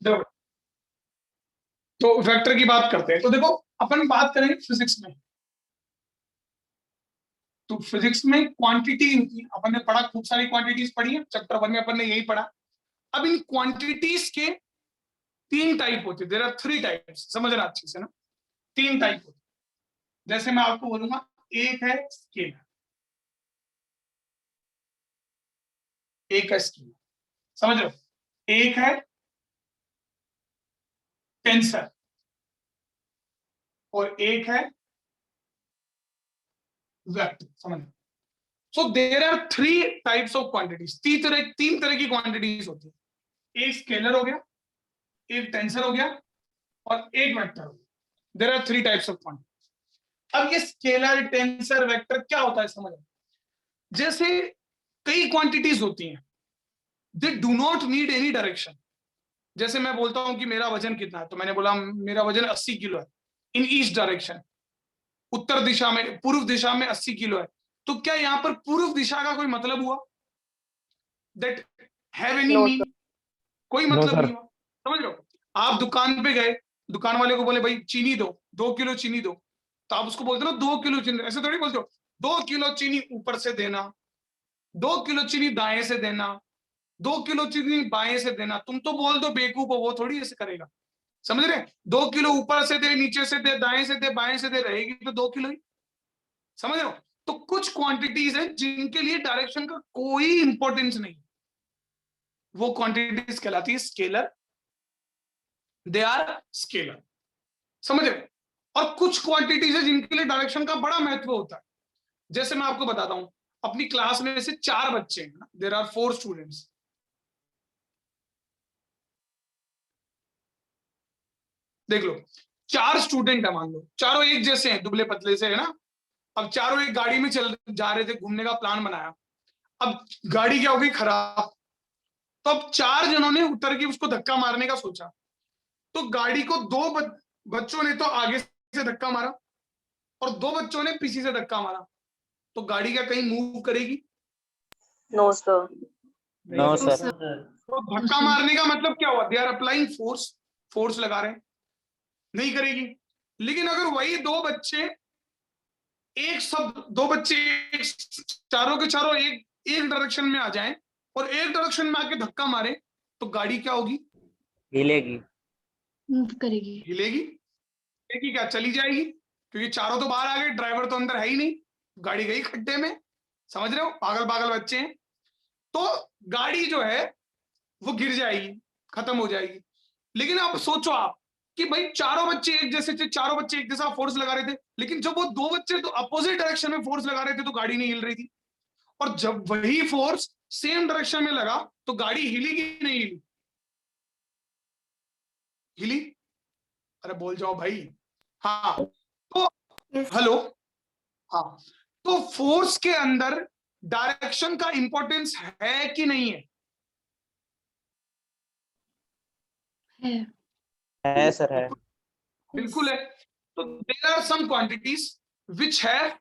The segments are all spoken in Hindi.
चलो, तो वेक्टर की बात करते हैं। तो देखो, अपन बात करेंगे फिजिक्स में। तो फिजिक्स में क्वांटिटी होती है, अपन ने पढ़ा, खूब सारी क्वांटिटीज पढ़ी है, चैप्टर 1 में अपन ने यही पढ़ा। अब इन क्वांटिटीज के 3 टाइप होते हैं, देयर आर 3 टाइप्स, समझना अच्छे से ना। 3 टाइप होते हैं। जैसे मैं आपको बोलूंगा, एक है स्केलर, एक है स्केलर, समझ लो। एक है टेंसर और एक है वेक्टर, समझ लो। So there are 3 types of quantities. 3 तरह की क्वांटिटीज होती है। एक स्केलर हो गया, एक टेंसर हो गया और एक वेक्टर हो गया। There are 3 types of quantity. अब ये स्केलर, टेंसर, वेक्टर क्या होता है, समझ लो। जैसे कई क्वांटिटीज होती हैं, they do not need any direction. जैसे मैं बोलता हूं कि मेरा वजन कितना है, तो मैंने बोला मेरा वजन 80 किलो है इन ईस्ट डायरेक्शन, उत्तर दिशा में, पूर्व दिशा में 80 किलो है। तो क्या यहाँ पर पूर्व दिशा का कोई मतलब हुआ? That have any no mean? Sir. कोई नो मतलब सर। नहीं हुआ, समझ लो। आप दुकान पे गए, दुकान वाले को बोले भाई चीनी दो, 2 किलो चीनी दो, तो आप उसको बोलते हो ना 2 किलो चीनी, ऐसे थोड़ी बोलते हो 2 किलो चीनी ऊपर से देना, 2 किलो चीनी दाएं से देना, 2 किलो चीनी बाएं से देना। तुम तो बोल दो बेवकूफ हो, वो थोड़ी ऐसे करेगा, समझ रहे? 2 किलो ऊपर से दे, नीचे से दे, दाएं से दे, बाएं से दे, रहेगी तो 2 किलो ही, समझ रहे हो? तो कुछ क्वांटिटीज है जिनके लिए डायरेक्शन का कोई इंपॉर्टेंस नहीं, वो क्वांटिटीज कहलाती है स्केलर, दे आर स्केलर, समझ रहे हो? और कुछ क्वांटिटीज है जिनके लिए डायरेक्शन का बड़ा महत्व होता है। जैसे मैं आपको बताता हूं, अपनी क्लास में से 4 बच्चे हैं, देयर आर 4 स्टूडेंट्स। देख लो, 4 स्टूडेंट है, मान लो चारों एक जैसे हैं, दुबले पतले से, है ना। अब चारों एक गाड़ी में चल जा रहे थे, घूमने का प्लान बनाया। अब गाड़ी क्या हो गई, खराब। तो अब 4 जनों ने उतर के उसको धक्का मारने का सोचा। तो गाड़ी को 2 बच्चों ने तो आगे से धक्का मारा और 2 बच्चों ने पीछे से धक्का मारा। तो गाड़ी क्या कहीं मूव करेगी? No sir. No sir. तो धक्का मारने का मतलब क्या हुआ? They are applying force, force लगा रहे हैं, नहीं करेगी। लेकिन अगर वही 2 बच्चे, एक सब 2 बच्चे चारों के चारों एक एक डायरेक्शन में आ जाएं और एक डायरेक्शन में आके धक्का मारे, तो गाड़ी क्या होगी? हिलेगी। करेगी। हिलेगी। हिलेगी क्या, चली जाएगी, क्योंकि चारों तो बाहर आ गए, ड्राइवर तो अंदर है ही नहीं, गाड़ी गई खड्डे में, समझ रहे हो? पागल पागल बच्चे हैं। तो गाड़ी जो है वो गिर जाएगी, खत्म हो जाएगी। लेकिन अब सोचो आप कि भाई चारों बच्चे एक जैसे थे, चारों बच्चे एक जैसा फोर्स लगा रहे थे, लेकिन जब वो 2 बच्चे तो अपोजिट डायरेक्शन में फोर्स लगा रहे थे तो गाड़ी नहीं हिल रही थी। और जब वही फोर्स सेम डायरेक्शन में लगा तो गाड़ी हिली कि नहीं हिली? हिली। अरे बोल जाओ भाई। हाँ, तो हेलो, हाँ, तो फोर्स के अंदर डायरेक्शन का इंपॉर्टेंस है कि नहीं है? है सर, है। बिल्कुल है। तो there are some quantities which have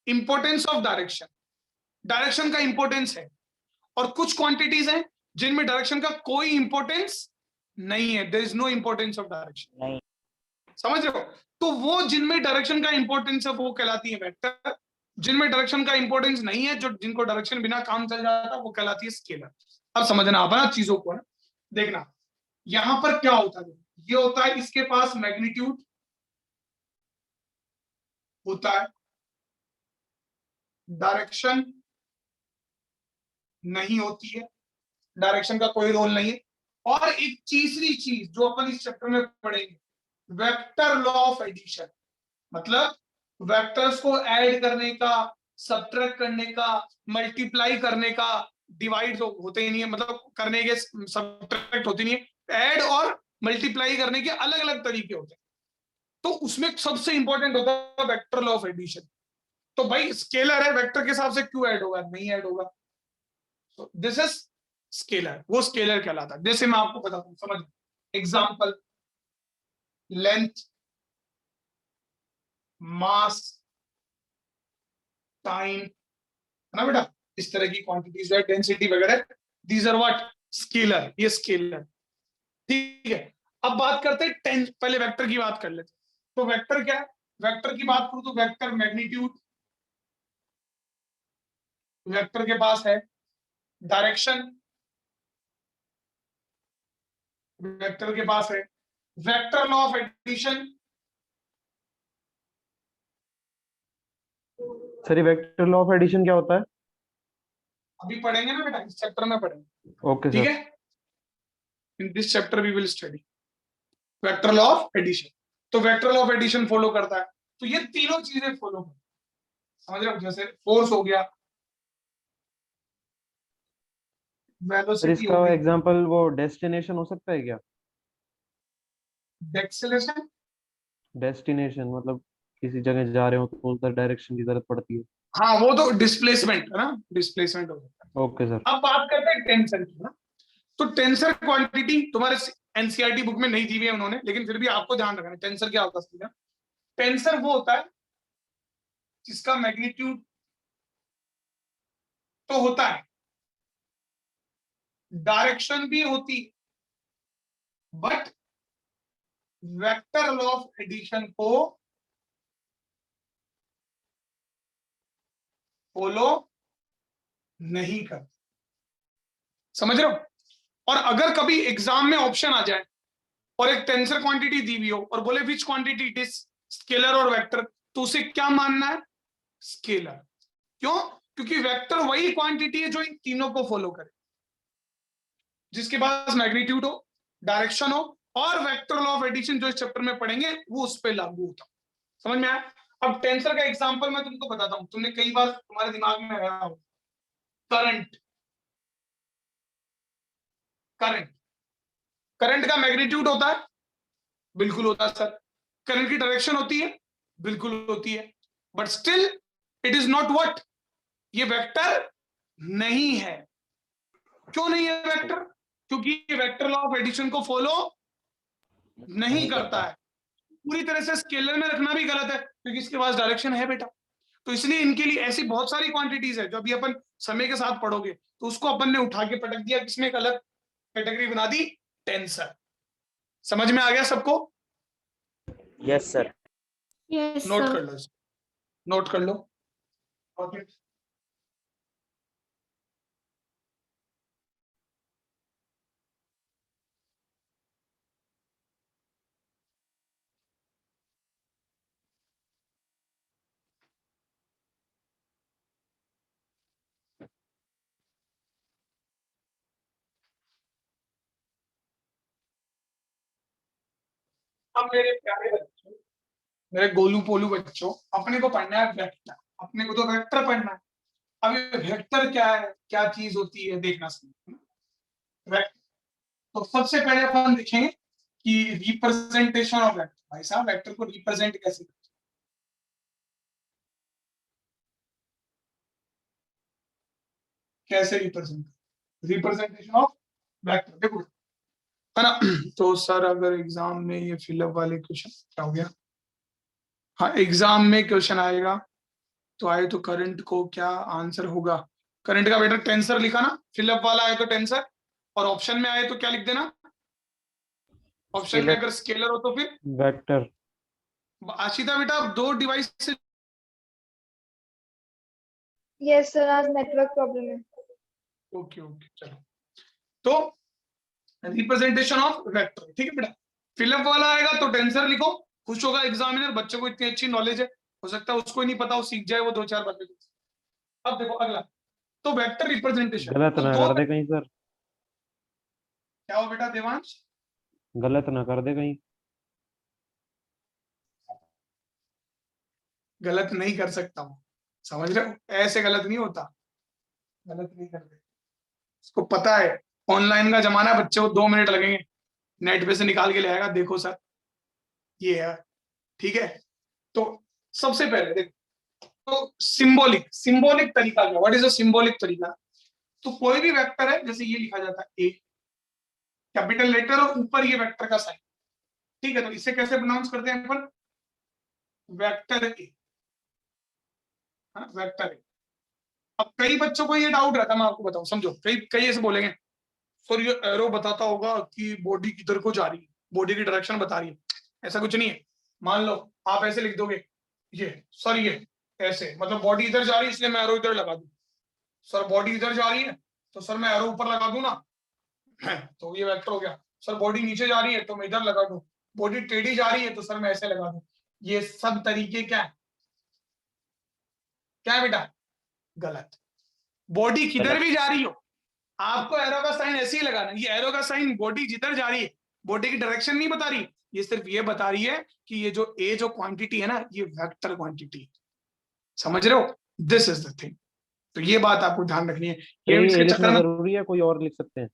importance of direction, direction का इंपॉर्टेंस है। और कुछ क्वांटिटीज हैं जिनमें डायरेक्शन का कोई इंपॉर्टेंस नहीं है, there is no importance of direction, नहीं। समझ रहे हो? तो वो जिनमें डायरेक्शन का इंपॉर्टेंस है वो कहलाती है वेक्टर, जिनमें डायरेक्शन का इंपॉर्टेंस नहीं है, जो जिनको डायरेक्शन बिना काम चल जाता है, वो कहलाती है स्केलर। अब समझना आप ना चीजों को, है देखना। यहां पर क्या होता है, ये होता है इसके पास मैग्नीट्यूड होता है, डायरेक्शन नहीं होती है, डायरेक्शन का कोई रोल नहीं है। और एक तीसरी चीज जो अपन इस चैप्टर में पढ़ेंगे, वेक्टर लॉ ऑफ एडिशन, मतलब वेक्टर्स को ऐड करने का, सब्ट्रैक्ट करने का, मल्टीप्लाई करने का, डिवाइड होते ही नहीं है, मतलब करने के सब्ट्रैक्ट होते नहीं है, ऐड और मल्टीप्लाई करने के अलग अलग तरीके होते हैं। तो उसमें सबसे इंपॉर्टेंट होता है वेक्टर लॉ ऑफ एडिशन। तो भाई स्केलर है, वेक्टर के हिसाब से क्यों ऐड होगा? नहीं ऐड होगा। दिस इज स्केलर, वो स्केलर कहलाता है। जैसे मैं आपको बताता हूँ, समझ, एग्जाम्पल, लेंथ, मास, टाइम, है ना बेटा, इस तरह की क्वांटिटीज है, डेंसिटी वगैरह, दीज आर व्हाट, स्केलर, ये स्केलर। ठीक है, अब बात करते हैं पहले वेक्टर की बात कर लेते हैं। तो वेक्टर क्या है? वेक्टर की बात करूं तो वेक्टर मैग्नीट्यूड, वेक्टर के पास है डायरेक्शन, वेक्टर के पास है vector law of addition. Sir ये वेक्टर लॉ ऑफ एडिशन क्या होता है? अभी पढ़ेंगे ना बेटा, इस चैप्टर में पढ़ेंगे, ओके ठीक सर। है। In this chapter we will study vector law of addition. तो vector law of addition follow करता है, तो ये तीनों चीजें फॉलो करता है, समझ रहे हो? जैसे फोर्स हो गया, सर वेलोसिटी हो इसका गई, एग्जांपल वो डेस्टिनेशन हो सकता है क्या? एक्सेलरेशन। डेस्टिनेशन मतलब किसी जगह जा रहे हो तो उधर डायरेक्शन की जरूरत पड़ती है। हाँ वो तो डिस्प्लेसमेंट है ना, डिस्प्लेसमेंट हो गया। Okay sir. अब बात करते हैं टेंसर की ना। तो टेंसर क्वांटिटी तुम्हारे एनसीईआरटी बुक में नहीं दी हुई है उन्होंने, लेकिन फिर भी आपको ध्यान रखना है टेंसर क्या होता है। टेंसर वो होता है जिसका मैग्नीट्यूड तो होता है, डायरेक्शन भी होती है, but vector law of addition को फॉलो नहीं करता, समझ रहे हो? और अगर कभी एग्जाम में ऑप्शन आ जाए और एक टेंसर क्वांटिटी दी हुई हो और बोले विच क्वांटिटी इट इज, स्केलर और वेक्टर, तो उसे क्या मानना है? स्केलर। क्यों? क्योंकि वेक्टर वही क्वांटिटी है जो इन तीनों को फॉलो करे, जिसके पास मैग्नीट्यूड हो, डायरेक्शन हो और वेक्टर लॉ ऑफ एडिशन जो इस चैप्टर में पढ़ेंगे वो उस पर लागू होता। समझ में आया? अब टेंसर का एग्जांपल मैं तुमको बताता हूं, तुमने कई बार तुम्हारे दिमाग में आया हो, करंट। करंट करंट का मैग्नीट्यूड होता है, बिल्कुल होता है सर। करंट की डायरेक्शन होती है, बिल्कुल होती है, but still it is not what, ये वेक्टर नहीं है। क्यों नहीं है वेक्टर? क्योंकि ये वेक्टर लॉ ऑफ एडिशन को फॉलो नहीं करता है। पूरी तरह से स्केलर में रखना भी गलत है, क्योंकि इसके पास डायरेक्शन है बेटा। तो इसलिए इनके लिए ऐसी बहुत सारी क्वांटिटीज है जो अभी अपन समय के साथ पढ़ोगे, तो उसको अपन ने उठा के पटक दिया, किसमें एक अलग कैटेगरी बना दी, टेंसर। समझ में आ गया सबको? Yes sir. Yes, note sir. कर लो, नोट कर लो। ओके, अब मेरे प्यारे बच्चों, मेरे गोलू पोलू बच्चों, अपने को पढ़ना है वेक्टर। अपने को तो वेक्टर पढ़ना है। अब ये वेक्टर क्या है, क्या चीज होती है, देखना समझना। वेक्टर, तो सबसे पहले अपन देखेंगे कि रिप्रेजेंटेशन ऑफ वेक्टर। भाई साहब वेक्टर को रिप्रेजेंट कैसे करते हैं? कैसे रिप्रेजेंट, रिप्रेजेंटेशन ऑफ वेक्टर देखो, है ना। तो सर अगर एग्जाम में ये फिलअप वाले क्वेश्चन क्या हो गया, हाँ एग्जाम में क्वेश्चन आएगा तो आए तो करंट को क्या आंसर होगा? करंट का बेटा टेंसर लिखा ना, फिलअप वाला आए तो टेंसर, और ऑप्शन में आए तो क्या लिख देना? ऑप्शन में स्केलर। अगर स्केलर हो तो फिर वेक्टर। आशिता बेटा आप दो डिवाइस से, Yes, sir. आज नेटवर्क प्रॉब्लम है। ओके ओके चलो। तो रिप्रेजेंटेशन ऑफ वेक्टर, ठीक है बेटा। फिलअप वाला आएगा तो टेंसर लिखो, खुश होगा एग्जामिनर, बच्चे को इतनी अच्छी नॉलेज है, हो सकता है उसको ही नहीं पता, वो सीख जाए वो दो चार बातें। अब देखो अगला, तो वेक्टर रिप्रेजेंटेशन, गलत तो ना दो, कर दे कहीं सर। क्या हो बेटा देवांश? गलत ना कर दे कहीं। गलत नहीं कर सकता हूँ, समझ रहे हो? ऐसे गलत नहीं होता, गलत नहीं करते, उसको पता है ऑनलाइन का जमाना है, बच्चे को 2 मिनट लगेंगे, नेट पे से निकाल के ले आएगा, देखो सर ये है, ठीक है। तो सबसे पहले देखो, तो सिंबॉलिक, सिंबॉलिक तरीका क्या, व्हाट इज अ सिंबॉलिक तरीका? तो कोई भी वेक्टर है, जैसे ये लिखा जाता है ए, कैपिटल लेटर और ऊपर ये वेक्टर का साइन, ठीक है। तो इसे कैसे प्रोनाउंस करते हैं अपन? Vector A, vector A. अब कई बच्चों को ये डाउट रहता है, मैं आपको बताऊं, समझो, कई कई ऐसे बोलेंगे सर ये एरो बताता होगा कि बॉडी किधर को जा रही है, बॉडी की डायरेक्शन बता रही है। ऐसा कुछ नहीं है। मान लो आप ऐसे लिख दोगे, ये सर ये ऐसे, मतलब बॉडी इधर जा रही है इसलिए मैं एरो इधर लगा दूं। सर बॉडी इधर जा रही है तो सर मैं एरो ऊपर लगा दूं ना, तो ये वेक्टर हो गया। सर बॉडी नीचे जा रही है तो मैं इधर लगा दूं। बॉडी टेढ़ी जा रही है तो सर मैं ऐसे लगा दूं। ये सब तरीके क्या है, क्या है बेटा? गलत। बॉडी किधर गलत। भी जा रही हो, आपको एरो का साइन ऐसे ही लगाना। ये एरो का साइन बॉडी जिधर जा रही है, बॉडी की डायरेक्शन नहीं बता रही, ये सिर्फ ये बता रही है कि ये जो ए जो क्वांटिटी है ना, ये वेक्टर क्वांटिटी है। समझ रहे हो? This is the thing. तो ये बात आपको ध्यान रखनी है। तो ये ये इसके चक्कर लिखना में जरूरी है, कोई और लिख सकते हैं?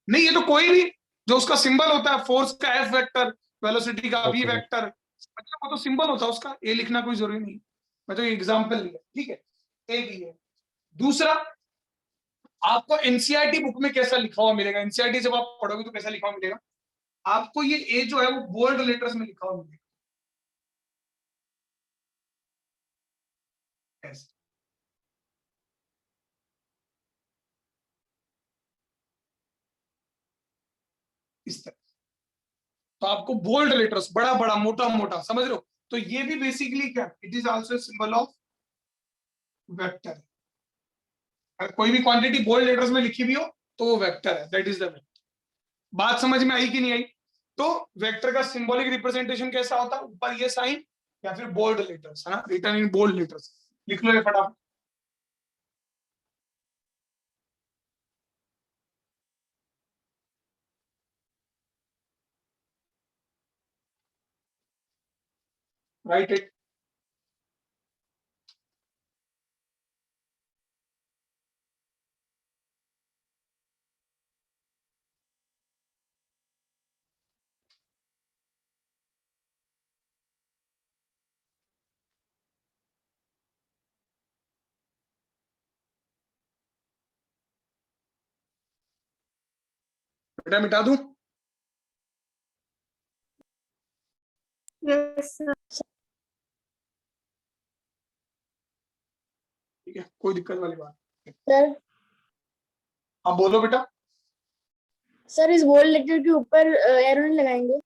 नहीं, ये तो कोई भी जो उसका सिंबल होता है, फोर्स का एफ वेक्टर, वेलोसिटी का वी ओके सर। वेक्टर, मतलब वो तो सिंबल होता है उसका, ए लिखना कोई जरूरी नहीं। मैं तो एग्जांपल लिया, ठीक है। एक ये। दूसरा, आपको एनसीईआरटी बुक में कैसा लिखा हुआ मिलेगा, एनसीईआरटी जब आप पढ़ोगे तो कैसा लिखा हुआ मिलेगा आपको? ये ए जो है वो बोल्ड लेटर्स में लिखा हुआ मिलेगा ऐसे। इस तरह। तो आपको बोल्ड लेटर्स, बड़ा बड़ा मोटा मोटा, समझ रहे हो? तो ये भी बेसिकली क्या, it is also symbol of vector. अगर कोई भी क्वांटिटी बोल्ड लेटर्स में लिखी भी हो तो वो वेक्टर है, दैट इज द वेक्टर। बात समझ में आई कि नहीं आई? तो वेक्टर का सिंबॉलिक रिप्रेजेंटेशन कैसा होता है? ऊपर ये साइन या फिर बोल्ड लेटर्स, है ना, रिटन इन बोल्ड लेटर्स। लिख लो ये फटाफट। Right it. बेटा मिटा दूं? Yes, sir. ठीक है, कोई दिक्कत वाली बात। सर हाँ बोलो बेटा। सर इस बोल्ड लेटर के ऊपर एरो नहीं लगाएंगे?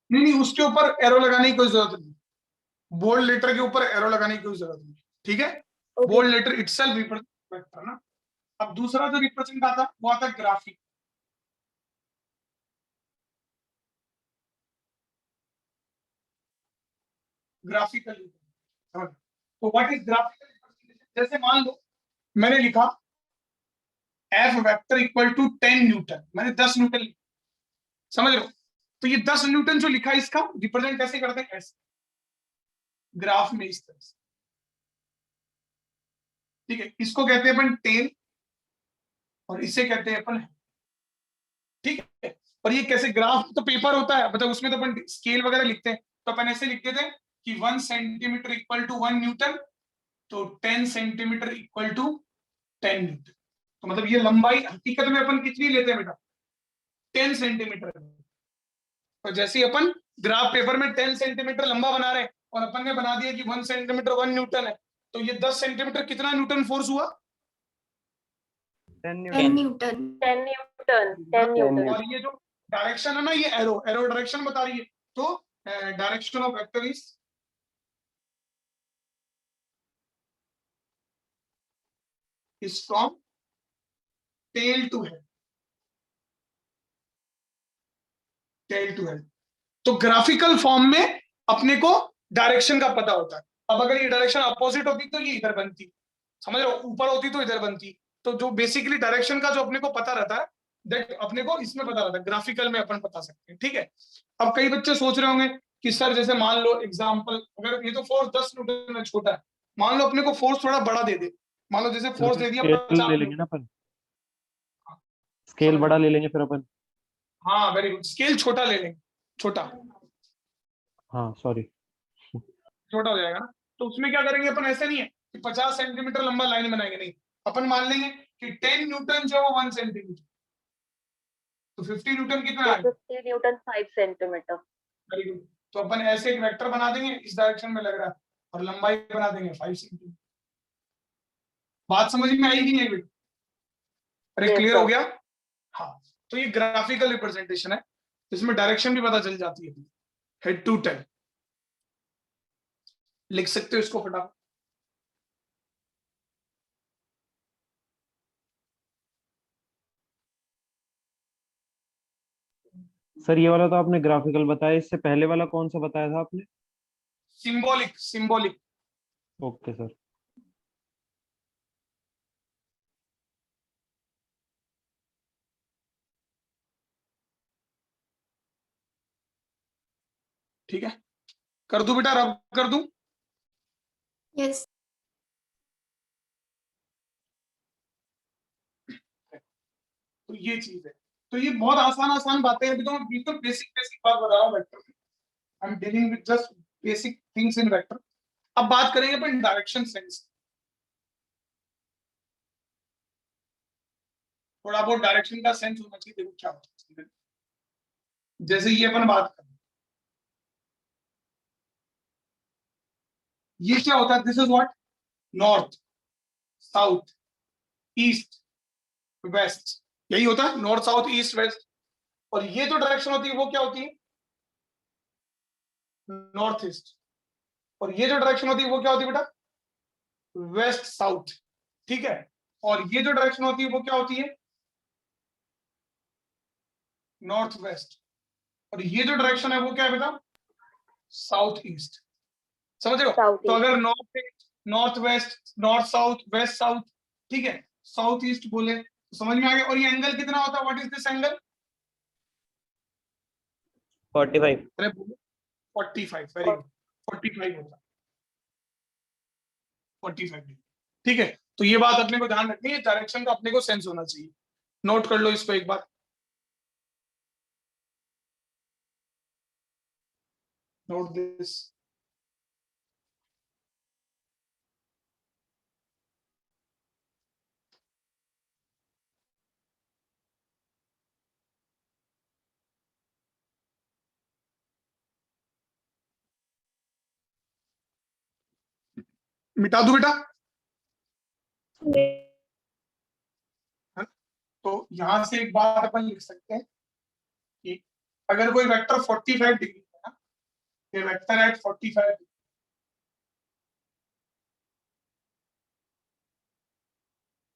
नहीं नहीं, उसके ऊपर एरो लगाने की कोई जरूरत नहीं। बोल्ड लेटर के ऊपर एरो लगाने की कोई जरूरत नहीं, ठीक है। Okay. Bold letter itself represent vector ना। अब दूसरा जो रिप्रेजेंट आता है वो आता है ग्राफिक। ग्राफिकल। तो व्हाट इज ग्राफिकल रिप्रेजेंटेशन? जैसे मान लो मैंने लिखा F vector equal to 10 newton, मैंने 10 न्यूटन लिखा, समझ रहे हो? तो ये 10 न्यूटन जो लिखा है इसका रिप्रेजेंट कैसे करते हैं? ऐसे ग्राफ में, इस तरह से, ठीक है। इसको कहते हैं अपन टेल और इसे कहते हैं अपन, ठीक है। और ये कैसे, ग्राफ तो पेपर होता है, मतलब उसमें तो अपन स्केल वगैरह लिखते हैं, तो अपन ऐसे लिखते थे कि 1 सेंटीमीटर इक्वल टू 1 न्यूटन, तो 10 सेंटीमीटर इक्वल टू 10 न्यूटन। तो मतलब ये लंबाई हकीकत में अपन कितनी लेते हैं बेटा? 10 सेंटीमीटर। तो जैसे ही अपन ग्राफ पेपर में 10 सेंटीमीटर लंबा बना रहे हैं और अपन ने बना दिया कि 1 सेंटीमीटर 1 न्यूटन है, तो ये 10 सेंटीमीटर कितना न्यूटन फोर्स हुआ? 10 10 न्यूटन। न्यूटन। और ये जो डायरेक्शन है ना, ये एरो एरो डायरेक्शन बता रही है। तो direction of vector is from tail to head. Tail to head. तो ग्राफिकल फॉर्म में अपने को डायरेक्शन का पता होता है। अब अगर ये डायरेक्शन अपोजिट होती तो ये इधर बनती, समझ रहे हो? ऊपर होती तो इधर बनती। तो जो बेसिकली डायरेक्शन का जो अपने को पता रहता है, दैट अपने को इसमें पता रहता है, ग्राफिकल में अपन बता सकते हैं, ठीक है। अब कई बच्चे सोच रहे होंगे कि सर जैसे मान लो एग्जांपल, अगर ये तो फोर्स 10 न्यूटन में छोटा है, मान लो अपने को फोर्स थोड़ा बड़ा दे दे, मान लो जैसे फोर्स दे दिया स्केल 50 ले लेंगे ना अपन, स्केल बड़ा ले लेंगे फिर अपन। हाँ वेरी गुड, स्केल छोटा ले लेंगे, छोटा हाँ सॉरी। छोटा हो जाएगा ना। तो उसमें क्या करेंगे अपन, ऐसे नहीं है कि 50 सेंटीमीटर लंबा लाइन बनाएंगे, नहीं, अपन मान लेंगे कि 10 न्यूटन जो है वो 1 सेंटीमीटर, तो 50 न्यूटन कितना है? 50 न्यूटन 5 सेंटीमीटर। Very good. तो अपन ऐसे एक वेक्टर बना देंगे, इस डायरेक्शन में लग रहा है, और लंबाई बना देंगे 5 सेंटीमीटर। बात समझ में आई कि नहीं बेटा? अरे Yes, क्लियर हो sir. गया? हाँ, तो ये ग्राफिकल रिप्रेजेंटेशन है, इसमें डायरेक्शन भी पता चल जाती है, हेड टू टेल। लिख सकते हो इसको फटाफट। सर ये वाला तो आपने ग्राफिकल बताया, इससे पहले वाला कौन सा बताया था आपने? Symbolic, symbolic. Okay sir. ठीक है, कर दूं बेटा, रब कर दूं? Yes. तो ये चीज है, तो ये बहुत आसान आसान बातें हैं, अभी तो मैं बिल्कुल बेसिक बेसिक बात बता रहा हूँ वेक्टर की। I am dealing with just basic things in vector. अब बात करेंगे अपन डायरेक्शन सेंस, थोड़ा बहुत डायरेक्शन का सेंस होना चाहिए। देखो क्या होता है, जैसे ये अपन बात करें, ये क्या होता है, this is what, north, south, east, west, यही होता है, नॉर्थ साउथ ईस्ट वेस्ट। और ये जो डायरेक्शन होती है वो क्या होती है, नॉर्थ ईस्ट। और ये जो डायरेक्शन होती है वो क्या होती है बेटा, वेस्ट साउथ। ठीक है, और ये जो डायरेक्शन होती है वो क्या होती है, नॉर्थ वेस्ट। और ये जो डायरेक्शन है वो क्या है बेटा, साउथ ईस्ट। समझ रहे हो? South तो east. अगर north east, north west, north south, west south, ठीक है, साउथ ईस्ट बोले तो समझ में आ गया। और ये एंगल कितना होता है, व्हाट इज दिस एंगल? 45. अरे 45, वेरी गुड, 45 होता है, 45 डिग्री। ठीक है, तो ये बात अपने को ध्यान रखनी है, डायरेक्शन का अपने को सेंस होना चाहिए। नोट कर लो इसको एक बार, नोट दिस। मिटा दू बेटा? तो यहां से एक बात अपन लिख सकते हैं कि अगर कोई वेक्टर 45 डिग्री है ना, ये वेक्टर एट 45,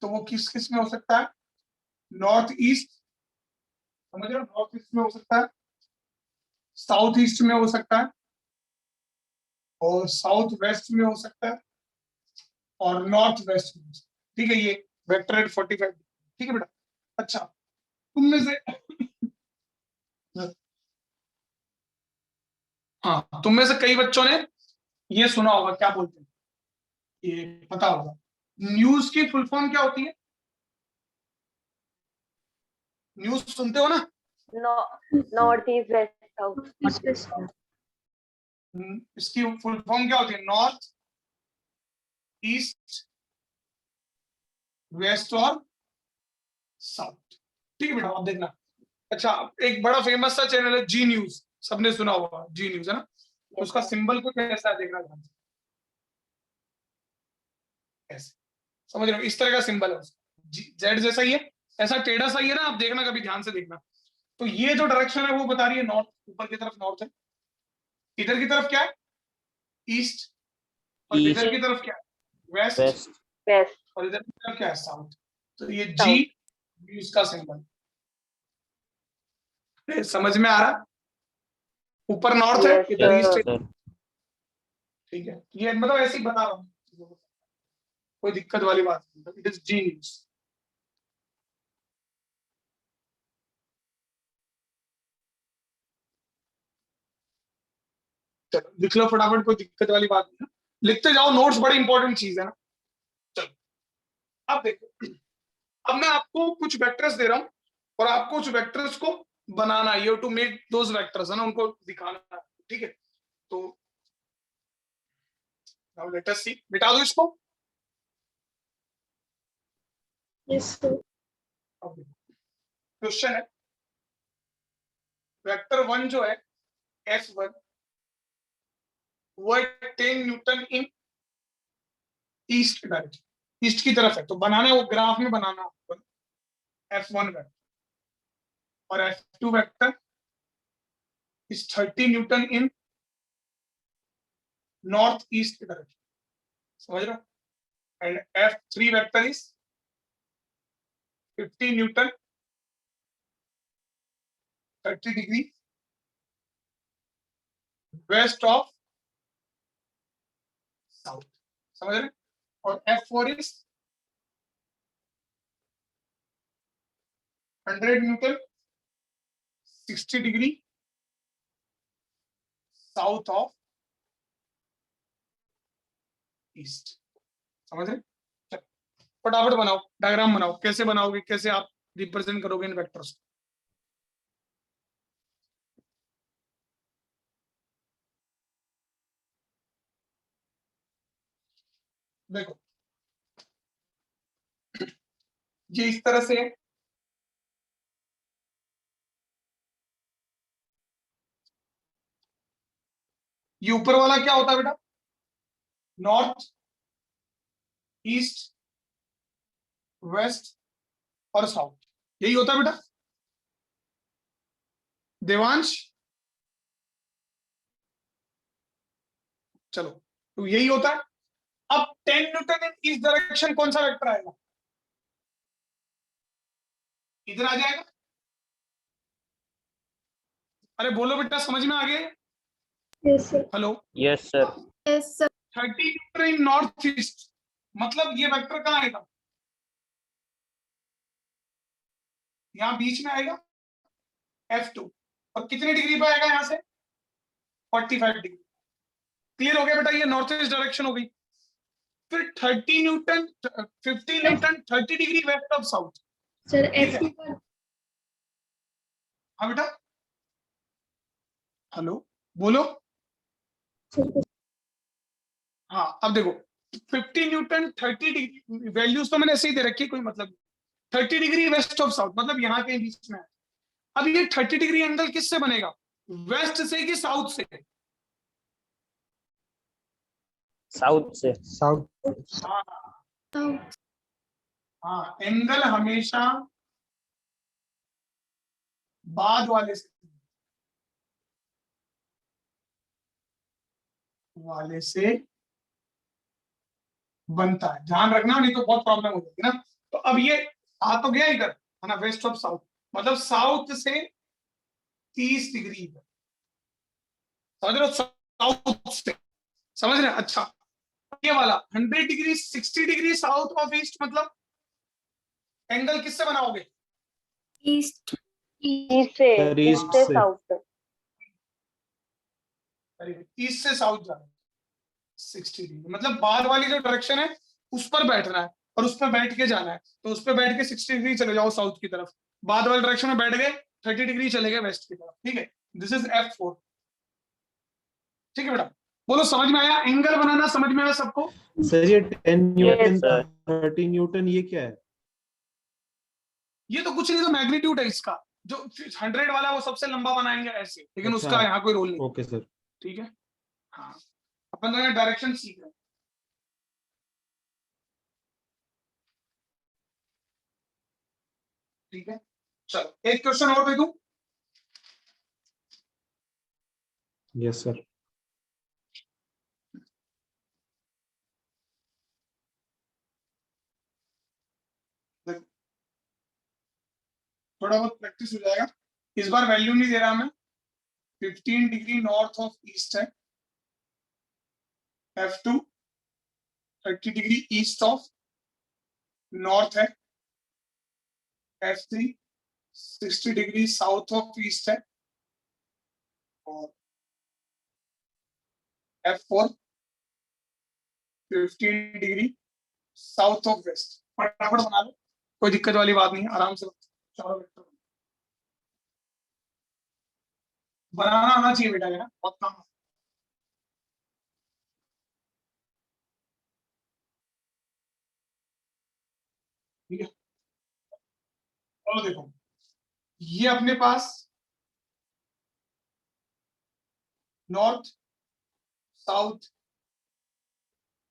तो वो किस किस में हो सकता है, नॉर्थ ईस्ट, समझ रहे हो, नॉर्थ ईस्ट में हो सकता है, साउथ ईस्ट में हो सकता है, और साउथ वेस्ट में हो सकता है, और नॉर्थ वेस्ट में हो सकता है। ठीक है, ये वेक्टर एट 45, ठीक है बेटा? अच्छा, तुम में से हाँ, तुम में से कई बच्चों ने ये सुना होगा, क्या बोलते हैं, ये पता होगा, न्यूज की फुल फॉर्म क्या होती है? न्यूज सुनते हो ना? No, north east, west, south. इसकी फुल फॉर्म क्या होती है, नॉर्थ, ईस्ट, वेस्ट और साउथ। ठीक है बेटा, आप देखना। अच्छा, एक बड़ा फेमस सा चैनल है जी न्यूज, सबने सुना होगा, जी न्यूज है ना? तो उसका सिंबल को कैसा है देखना ध्यान से, ऐसे, समझ रहे हो, इस तरह का सिंबल है उसका, जेड जैसा ही है, ऐसा टेढ़ा सा ही है ना, आप देखना, कभी ध्यान से देखना। तो ये जो डायरेक्शन है वो बता रही है नॉर्थ, ऊपर की तरफ नॉर्थ है, इधर की तरफ क्या है, ईस्ट, और East. इधर की तरफ क्या है, वेस्ट, West. West. और इधर की तरफ क्या है, साउथ। तो ये जी South. न्यूज का सिंबल, समझ में आ रहा? ऊपर नॉर्थ है, Yes, इधर Yes, ईस्ट sir. है। sir. ठीक है, ये मतलब ऐसे ही बता रहा हूँ, कोई दिक्कत वाली बात नहीं, इट इज जी न्यूज। चलो लिख लो फटाफट, कोई दिक्कत वाली बात नहीं है, लिखते जाओ, नोट्स बड़ी इंपॉर्टेंट चीज है ना। चलो, अब देखो, अब मैं आपको कुछ वेक्टर्स दे रहा हूँ, और आपको उस वेक्टर्स को बनाना है, you to make those vectors है ना, उनको दिखाना है। ठीक है, तो नाउ लेट अस सी, मिटा दो इसको। Yes, sir. क्वेश्चन है, वेक्टर 1 जो है S1, वो 10 न्यूटन इन ईस्ट डायरेक्शन, ईस्ट की तरफ है, तो बनाना है वो, ग्राफ में बनाना है। F1 वेक्टर और F2 vector is 30 newton in north east की डायरेक्शन, समझ रहे हो? And F3 vector is 50 Newton 30 degree west of south, समझ रहे? और F4 is 100 Newton 60 degree south of east, समझ रहे? चलो, फटाफट बनाओ, डायग्राम बनाओ। कैसे बनाओगे, कैसे आप रिप्रेजेंट करोगे इन वेक्टर्स को? देखो, ये इस तरह से है, ये ऊपर वाला क्या होता है बेटा? नॉर्थ ईस्ट वेस्ट और साउथ, यही होता है बेटा देवांश? चलो, तो यही होता है। अब 10 न्यूटन इन ईस्ट डायरेक्शन कौन सा वेक्टर आएगा? इधर आ जाएगा। अरे बोलो बेटा, समझ में आ गया? Yes, sir. Hello, Yes, sir. Yes, sir. 30 newton in north east, मतलब ये वेक्टर कहाँ आएगा? यहाँ बीच में आएगा F2, और कितने डिग्री पे आएगा? यहाँ से 45 डिग्री। क्लियर हो गया बेटा? ये नॉर्थ ईस्ट डायरेक्शन हो गई। फिर 30 Newton 50 Newton 30 degree west of south. Sir, ठीक है। F2 पर हाँ बेटा, हेलो, बोलो। sir, हाँ, अब देखो 50 न्यूटन 30 डिग्री, वैल्यूज तो मैंने ऐसे ही दे रखी है, कोई मतलब नहीं। 30 डिग्री वेस्ट ऑफ साउथ मतलब यहाँ के बीच में है। अब ये 30 डिग्री एंगल किससे बनेगा? वेस्ट से कि साउथ से? South से. साउथ हाँ South. हाँ, एंगल हमेशा बाद वाले से बनता है, ध्यान रखना, नहीं तो बहुत प्रॉब्लम हो जाएगी ना। तो अब ये आ तो गया इधर, है ना, वेस्ट ऑफ साउथ, मतलब साउथ से 30 डिग्री इधर, समझ रहे हो? साउथ से, समझ रहे हैं? अच्छा, ये वाला 100 degree 60 degree south of east, मतलब एंगल किससे बनाओगे? East. ईस्ट से, Sir, ईस्ट east से से. साउथ। ईस्ट से साउथ जाना 60 डिग्री, मतलब बाद वाली जो डायरेक्शन है उस पर बैठना है और उस पर बैठ के जाना है। तो उस पर बैठ के 60 डिग्री चले जाओ साउथ की तरफ, बाद वाली डायरेक्शन में बैठ गए 30 डिग्री चले गए वेस्ट की तरफ। ठीक है, दिस इज F4। ठीक है बेटा, बोलो समझ में आया? एंगल बनाना समझ में आया सबको? सर ये 10 न्यूटन sir. 30 न्यूटन ये क्या है? ये तो कुछ नहीं, तो मैग्नीट्यूड है इसका। जो 100 वाला है वो सबसे लंबा बनाएंगे ऐसे, लेकिन अच्छा। उसका यहाँ कोई रोल नहीं। Okay sir. ठीक है, हाँ, अपन तो डायरेक्शन सीख रहे हैं। ठीक है, चलो एक क्वेश्चन और दे दूं। Yes sir. थोड़ा बहुत प्रैक्टिस हो जाएगा। इस बार वैल्यू नहीं दे रहा मैं। 15 डिग्री नॉर्थ ऑफ ईस्ट है F2, 30 degree east of north है F3, 60 degree south of east है, और F4 15 degree south of waste. फटाफट बना लो, कोई दिक्कत वाली बात नहीं, आराम से चारों वेक्टर बनाना आना चाहिए बेटा, है ना, बहुत काम है। ठीक है, चलो देखो, ये अपने पास नॉर्थ साउथ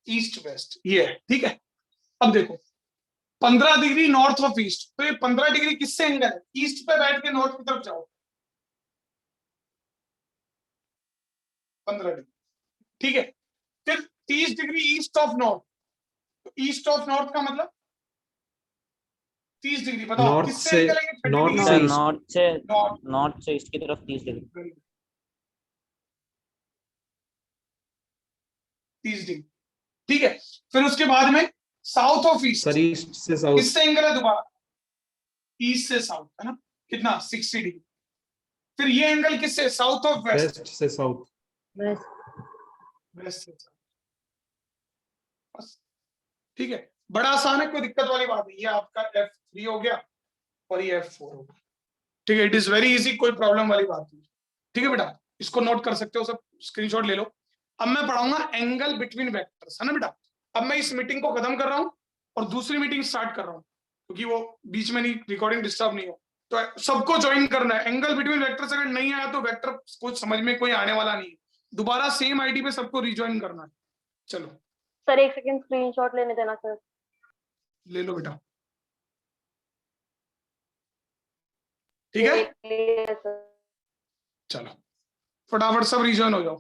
ईस्ट वेस्ट ये है। ठीक है, अब देखो 15 डिग्री नॉर्थ ऑफ ईस्ट, तो ये 15 डिग्री किससे एंगल है? ईस्ट पे बैठ के नॉर्थ की तरफ जाओ, 15 डिग्री, ठीक है। फिर 30 डिग्री ईस्ट ऑफ नॉर्थ, तो ईस्ट ऑफ नॉर्थ का मतलब 30 डिग्री, बताओ नॉर्थ किससे से एंगल है? 30 नॉर्थ डिग्री से सर ईस्ट। नॉर्थ से ईस्ट की तरफ 30 डिग्री। 30 डिग्री, ठीक है। फिर उसके बाद में south of east, sir east से साउथ। किससे एंगल है? दोबारा ईस्ट से साउथ, है ना, कितना? 60 डिग्री। फिर ये एंगल किससे? साउथ ऑफ वेस्ट, वेस्ट से साउथ। वेस्ट से साउथ, बस, ठीक है। बड़ा आसान है, कोई दिक्कत वाली बात नहीं। ये आपका F3 हो गया और ये F4 हो गया, ठीक है। इट इज वेरी इजी, कोई प्रॉब्लम वाली बात नहीं, ठीक है बेटा। इसको नोट कर सकते हो, सब स्क्रीनशॉट ले लो। अब मैं पढ़ाऊंगा एंगल बिटवीन वेक्टर्स, है ना बेटा। अब मैं इस मीटिंग को खत्म कर रहा हूं और दूसरी मीटिंग स्टार्ट कर रहा हूं, क्योंकि वो बीच में नहीं, रिकॉर्डिंग डिस्टर्ब नहीं हो। तो सबको ज्वाइन करना है। एंगल बिटवीन वेक्टर्स अगर नहीं आया तो वेक्टर कुछ समझ में कोई आने वाला नहीं है। दोबारा सेम आईडी पे सबको रिज्वाइन करना है। चलो सर एक सेकंड स्क्रीनशॉट लेने देना सर। ले लो बेटा, ठीक है। ले लिया सर। चलो फटाफट सब रिज्वाइन हो जाओ।